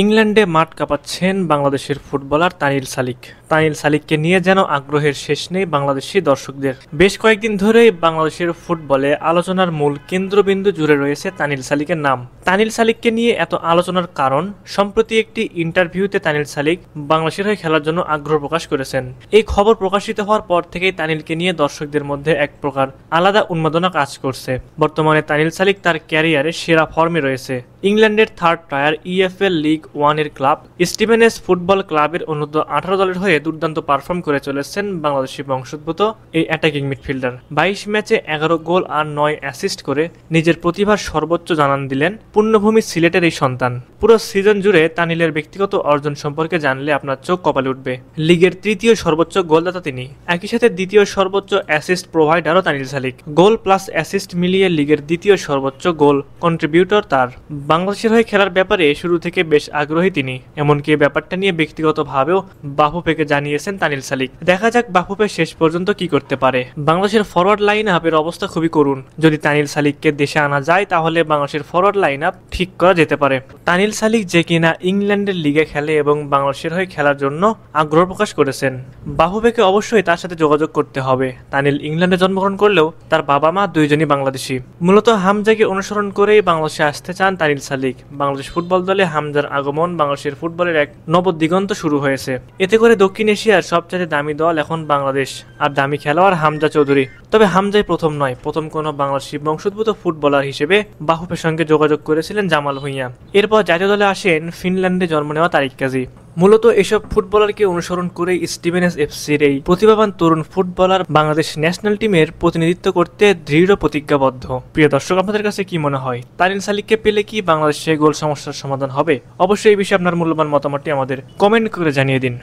ইংল্যান্ডে মাঠ কাঁপাচ্ছেন বাংলাদেশের ফুটবলার তানিল সালিক। তানিল সালিককে নিয়ে যেন আগ্রহের শেষ নেই বাংলাদেশি দর্শকদের। বেশ কয়েকদিন ধরেই বাংলাদেশের ফুটবলে আলোচনার মূল কেন্দ্রবিন্দু জুড়ে রয়েছে তানিল সালিকের নাম। তানিল সালিককে নিয়ে এত আলোচনার কারণ, সম্প্রতি একটি ইন্টারভিউতে তানিল সালিক বাংলাদেশের হয়ে খেলার জন্য আগ্রহ প্রকাশ করেছেন। এই খবর প্রকাশিত হওয়ার পর থেকেই তানিলকে নিয়ে দর্শকদের মধ্যে এক প্রকার আলাদা উন্মাদনা কাজ করছে। বর্তমানে তানিল সালিক তার ক্যারিয়ারে সেরা ফর্মে রয়েছে। ইংল্যান্ডের থার্ড টায়ার EFL লিগ 1 এর ক্লাব স্টিভেনস ফুটবল ক্লাবের অনূর্ধ্ব 18 দলের হয়ে দুর্দান্ত পারফর্ম করে চলেছেন বাংলাদেশি বংশোদ্ভূত এই অ্যাটাকিং মিডফিল্ডার। 22 ম্যাচে 11 গোল আর 9 অ্যাসিস্ট করে নিজের প্রতিভার সর্বোচ্চ জানান দিলেন পুণ্যভূমি সিলেটের এই সন্তান। পুরো সিজন জুড়ে তানিলের ব্যক্তিগত অর্জন সম্পর্কে জানলে আপনার চোখ কপালে উঠবে। লিগের তৃতীয় সর্বোচ্চ গোলদাতা তিনি, একই সাথে দ্বিতীয় সর্বোচ্চ অ্যাসিস্ট প্রোভাইডারও তানিল সালিক। গোল প্লাস অ্যাসিস্ট মিলিয়ে লিগের দ্বিতীয় সর্বোচ্চ গোল কন্ট্রিবিউটর তার। বাংলাদেশের হয়ে খেলার ব্যাপারে শুরু থেকে বেশ আগ্রহী তিনি, এমনকি ব্যাপারটা নিয়ে ব্যক্তিগতভাবেও বাফুফেকে জানিয়েছেন তানিল সালিক। দেখা যাক বাফুফে শেষ পর্যন্ত কি করতে পারে। বাংলাদেশের ফরওয়ার্ড লাইন আপের অবস্থা খুবই করুণ। যদি তানিল সালিককে দেশে আনা যায় তাহলে বাংলাদেশের ফরওয়ার্ড লাইন আপ ঠিক করা যেতে পারে। তানিল সালিক যে কিনা ইংল্যান্ডের লিগে খেলে এবং বাংলাদেশের হয়ে খেলার জন্য আগ্রহ প্রকাশ করেছেন, বাফুফেকে অবশ্যই তার সাথে যোগাযোগ করতে হবে। তানিল ইংল্যান্ডে জন্মগ্রহণ করলেও তার বাবা মা দুইজনই বাংলাদেশি। মূলত হামজাকে অনুসরণ করেই বাংলাদেশে আসতে চান তানিল সালিক। বাংলাদেশ ফুটবল দলে হামজার আগমন বাংলাদেশের ফুটবলের এক নবদিগন্ত শুরু হয়েছে। এতে করে দক্ষিণ এশিয়ার সবচেয়ে দামি দল এখন বাংলাদেশ, আর দামি খেলোয়াড় হামজা চৌধুরী। তবে হামজাই প্রথম নয়, প্রথম কোনো বাংলাদেশি বংশোদ্ভূত ফুটবলার হিসেবে বাফুফের সঙ্গে যোগাযোগ করেছিলেন জামাল ভুঁইয়া। এরপর জাতীয় দলে আসেন ফিনল্যান্ডে জন্ম নেওয়া তারিক কাজী। মূলত এসব ফুটবলারকে অনুসরণ করে স্টিভেনস FC'র এই প্রতিভাবান তরুণ ফুটবলার বাংলাদেশ ন্যাশনাল টিমের প্রতিনিধিত্ব করতে দৃঢ় প্রতিজ্ঞাবদ্ধ। প্রিয় দর্শক, আপনাদের কাছে কি মনে হয়, তানিল সালিককে পেলে কি বাংলাদেশে গোল সমস্যার সমাধান হবে? অবশ্যই এই বিষয়ে আপনার মূল্যবান মতামতটি আমাদের কমেন্ট করে জানিয়ে দিন।